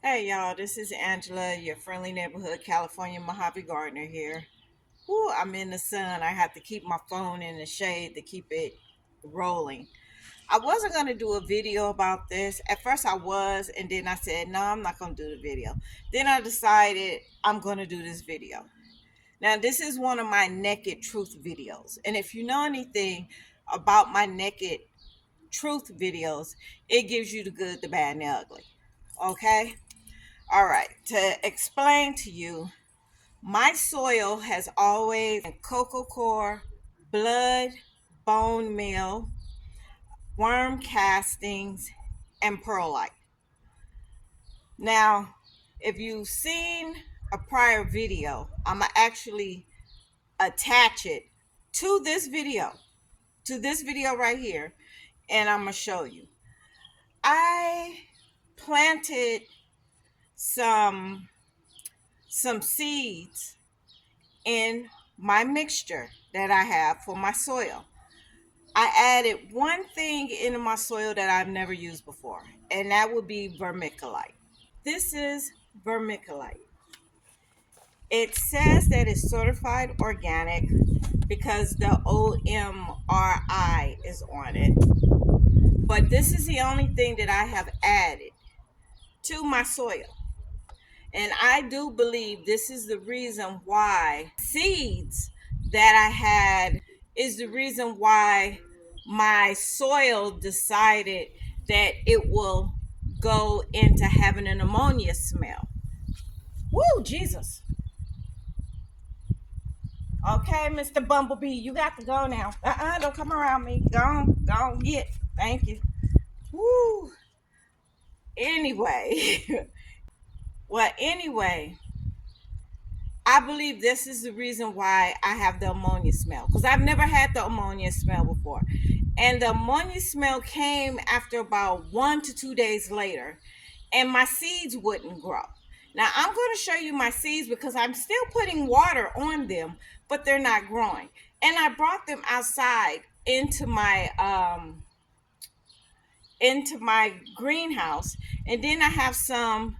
Hey y'all, this is Angela, your friendly neighborhood California Mojave gardener here. Whew, I'm in the sun. I have to keep my phone in the shade to keep it rolling. I wasn't going to do a video about this. At first I was, and then I said, no, I'm not going to do the video. Then I decided I'm going to do this video. Now, this is one of my naked truth videos. And if you know anything about my naked truth videos, it gives you the good, the bad, and the ugly. Okay? All right, to explain to you, my soil has always been cocoa core, blood, bone meal, worm castings, and perlite. Now, if you've seen a prior video, I'm gonna actually attach it to this video right here, and I'm gonna show you. I planted some seeds in my mixture that I have for my soil. I added one thing into my soil that I've never used before, and that would be vermiculite. This is vermiculite. It says that it's certified organic because the OMRI is on it. But this is the only thing that I have added to my soil. And I do believe this is the reason why seeds that I had is the reason why my soil decided that it will go into having an ammonia smell. Woo, Jesus. Okay, Mr. Bumblebee, you got to go now. Don't come around me. Go, get. Thank you. Woo. Anyway, anyway, I believe this is the reason why I have the ammonia smell, because I've never had the ammonia smell before. And the ammonia smell came after about 1 to 2 days later, and my seeds wouldn't grow. Now, I'm going to show you my seeds because I'm still putting water on them, but they're not growing. And I brought them outside into my greenhouse, and then I have some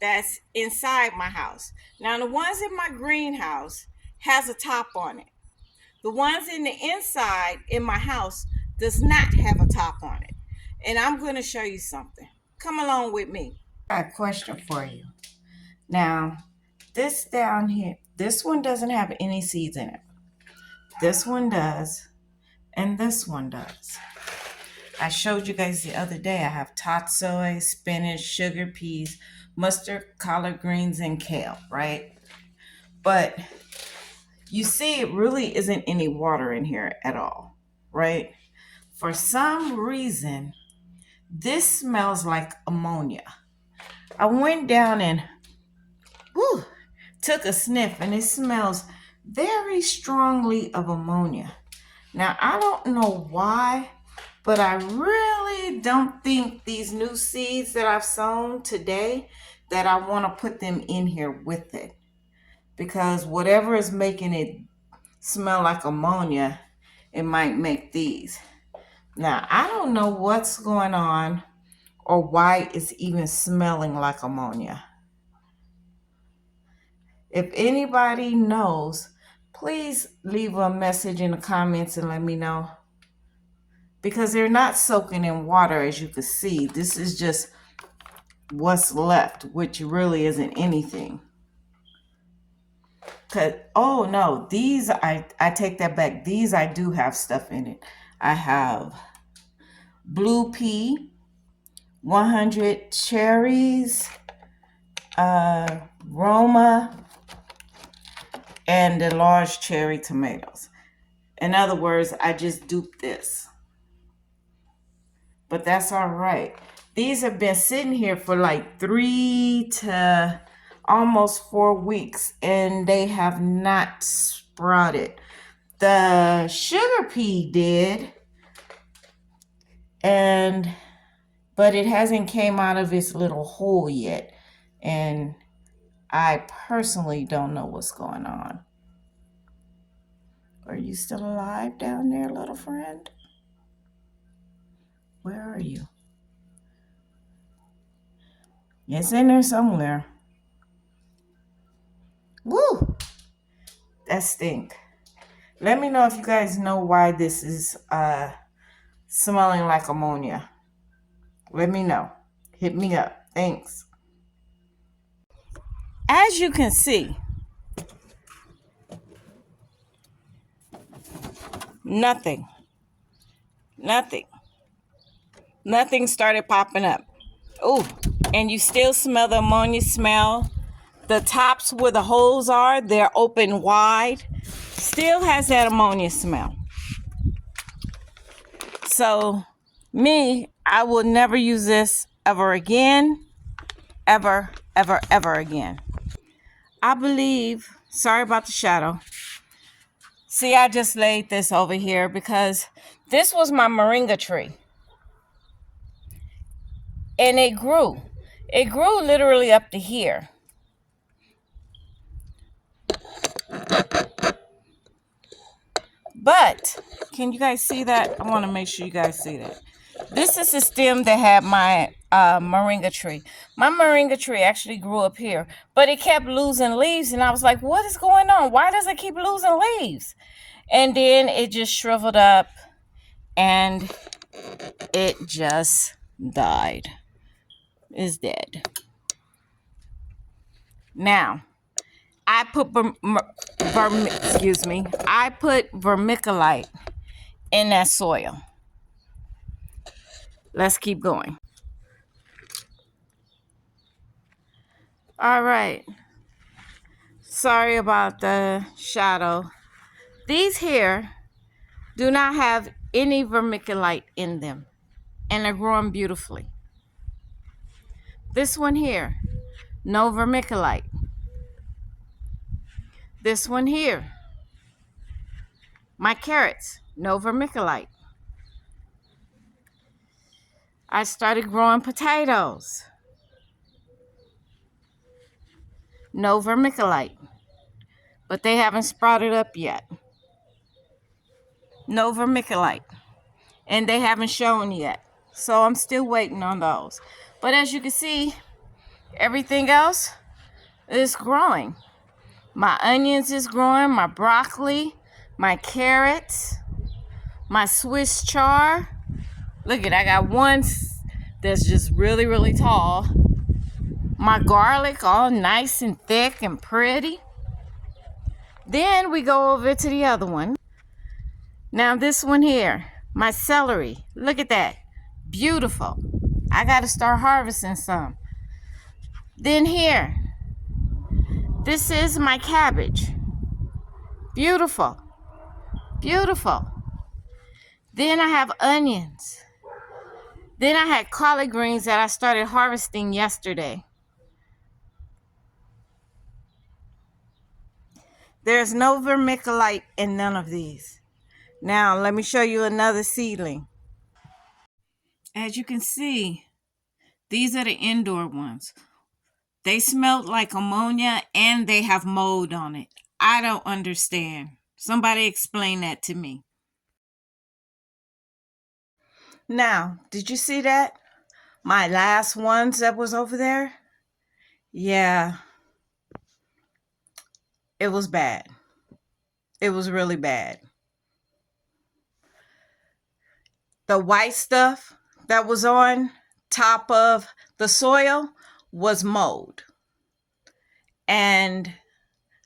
that's inside my house. Now the ones in my greenhouse has a top on it. The ones in the inside in my house does not have a top on it. And I'm going to show you something. Come along with me. I got a question for you. Now, this down here, this one doesn't have any seeds in it. This one does, and this one does. I showed you guys the other day. I have tatsoi, spinach, sugar peas, mustard, collard greens, and kale, right? But you see, it really isn't any water in here at all, right? For some reason, this smells like ammonia. I went down and whew, took a sniff, and it smells very strongly of ammonia. Now, I don't know why, but I really don't think these new seeds that I've sown today that I want to put them in here with it, because whatever is making it smell like ammonia, it might make these. Now, I don't know what's going on or why it's even smelling like ammonia. If anybody knows, please leave a message in the comments and let me know. Because they're not soaking in water, as you can see. This is just what's left, which really isn't anything. Oh no, these I take that back. These I do have stuff in it. I have blue pea, 100 cherries, Roma, and the large cherry tomatoes. In other words, I just duped this. But that's all right. These have been sitting here for like 3 to almost 4 weeks, and they have not sprouted. The sugar pea did, but it hasn't came out of its little hole yet, and I personally don't know what's going on. Are you still alive down there, little friend? Where are you? It's in there somewhere. Woo! That stink. Let me know if you guys know why this is smelling like ammonia. Let me know. Hit me up. Thanks. As you can see, nothing. Nothing. Nothing started popping up. Oh, and you still smell the ammonia smell. The tops where the holes are, they're open wide. Still has that ammonia smell. So, I will never use this ever again. Ever, ever, ever again. I believe, sorry about the shadow. See, I just laid this over here because this was my moringa tree. And it grew. It grew literally up to here. But, can you guys see that? I want to make sure you guys see that. This is the stem that had my moringa tree. My moringa tree actually grew up here, but it kept losing leaves, and I was like, what is going on? Why does it keep losing leaves? And then it just shriveled up, and it just died. It's dead. Now, I put I put vermiculite in that soil. Let's keep going. All right. Sorry about the shadow. These here do not have any vermiculite in them, and they're growing beautifully. This one here, no vermiculite. This one here, my carrots, no vermiculite. I started growing potatoes. No vermiculite, but they haven't sprouted up yet. No vermiculite, and they haven't shown yet. So I'm still waiting on those. But as you can see, everything else is growing. My onions is growing, my broccoli, my carrots, my Swiss chard. Look at, I got one that's just really, really tall. My garlic all nice and thick and pretty. Then we go over to the other one. Now this one here, my celery. Look at that. Beautiful. I got to start harvesting some. Then here, this is my cabbage. Beautiful. Beautiful. Then I have onions. Then I had collard greens that I started harvesting yesterday. There's no vermiculite in none of these. Now, let me show you another seedling. As you can see, these are the indoor ones. They smelled like ammonia and they have mold on it. I don't understand. Somebody explain that to me. Now, did you see that? My last ones that was over there? Yeah. It was bad. It was really bad. The white stuff that was on top of the soil was mold. And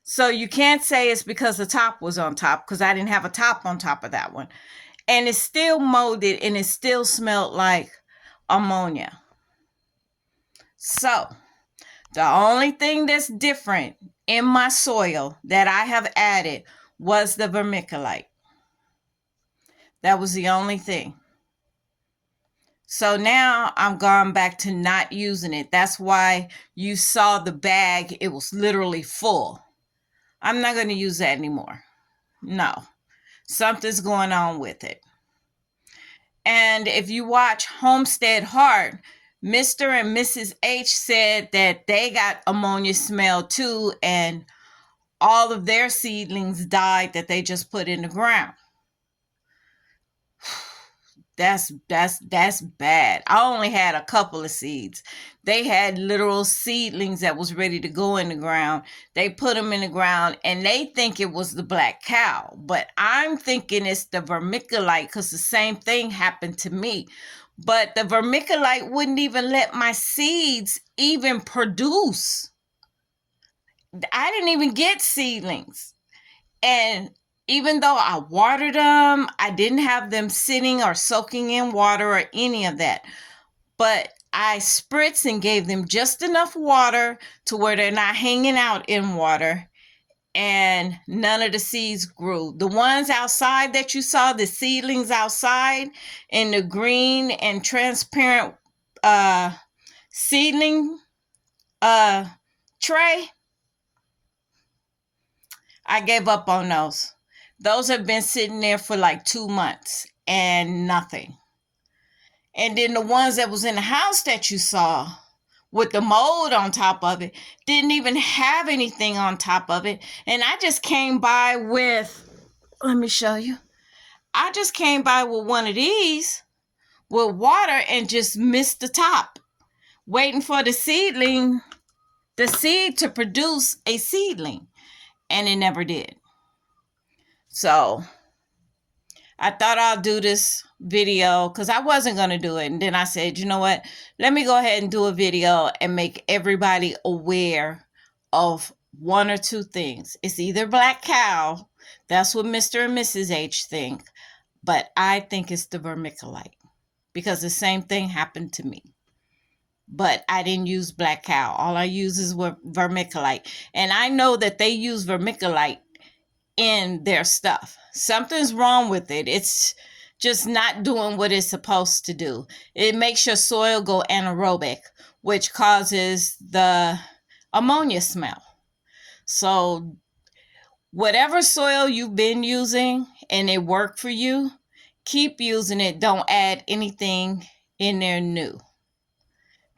so you can't say it's because the top was on top, because I didn't have a top on top of that one. And it's still molded and it still smelled like ammonia. So the only thing that's different in my soil that I have added was the vermiculite. That was the only thing. So now I'm gone back to not using it. That's why you saw the bag. It was literally full. I'm not going to use that anymore. No. Something's going on with it. And if you watch Homestead Heart, Mr. and Mrs. H said that they got ammonia smell too, and all of their seedlings died that they just put in the ground. that's bad. I only had a couple of seeds. They had literal seedlings that was ready to go in the ground. They put them in the ground and they think it was the black cow, but I'm thinking it's the vermiculite because the same thing happened to me. But the vermiculite wouldn't even let my seeds even produce. I didn't even get seedlings. And even though I watered them, I didn't have them sitting or soaking in water or any of that. But I spritzed and gave them just enough water to where they're not hanging out in water. And none of the seeds grew. The ones outside that you saw, the seedlings outside in the green and transparent seedling tray, I gave up on those. Those have been sitting there for like 2 months and nothing. And then the ones that was in the house that you saw with the mold on top of it didn't even have anything on top of it. And I just came by with, let me show you. I just came by with one of these with water and just missed the top, waiting for the seed to produce a seedling. And it never did. So I thought I'll do this video because I wasn't going to do it. And then I said, you know what? Let me go ahead and do a video and make everybody aware of one or two things. It's either black cow. That's what Mr. and Mrs. H think. But I think it's the vermiculite because the same thing happened to me. But I didn't use black cow. All I use is vermiculite. And I know that they use vermiculite in their stuff. Something's wrong with it. It's just not doing what it's supposed to do. It makes your soil go anaerobic, which causes the ammonia smell. So whatever soil you've been using and it worked for you, keep using it. Don't add anything in there new.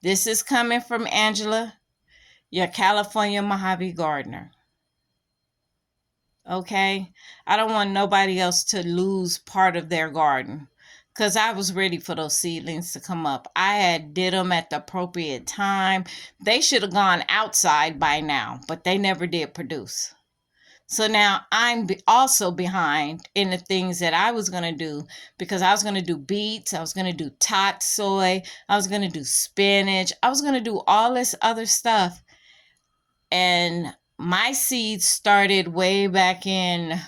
This is coming from Angela, your California Mojave gardener. Okay, I don't want nobody else to lose part of their garden because I was ready for those seedlings to come up. I had did them at the appropriate time. They should have gone outside by now, but they never did produce. So now I'm also behind in the things that I was going to do because I was going to do beets. I was going to do tot soy. I was going to do spinach. I was going to do all this other stuff. And my seeds started way back in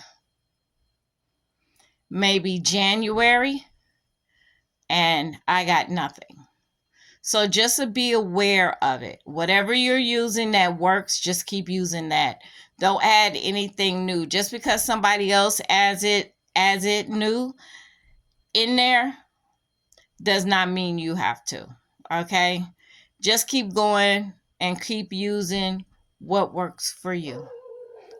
maybe January, and I got nothing. So just to be aware of it. Whatever you're using that works, just keep using that. Don't add anything new. Just because somebody else adds it new in there does not mean you have to. Okay? Just keep going and keep using what works for you.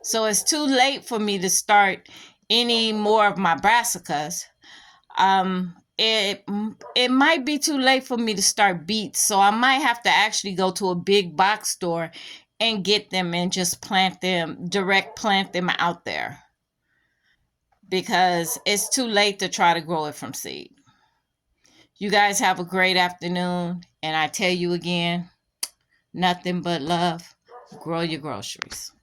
So it's too late for me to start any more of my brassicas. It might be too late for me to start beets, so I might have to actually go to a big box store and get them and just plant them out there because it's too late to try to grow it from seed. You guys have a great afternoon, and I tell you again, nothing but love. Grow your groceries.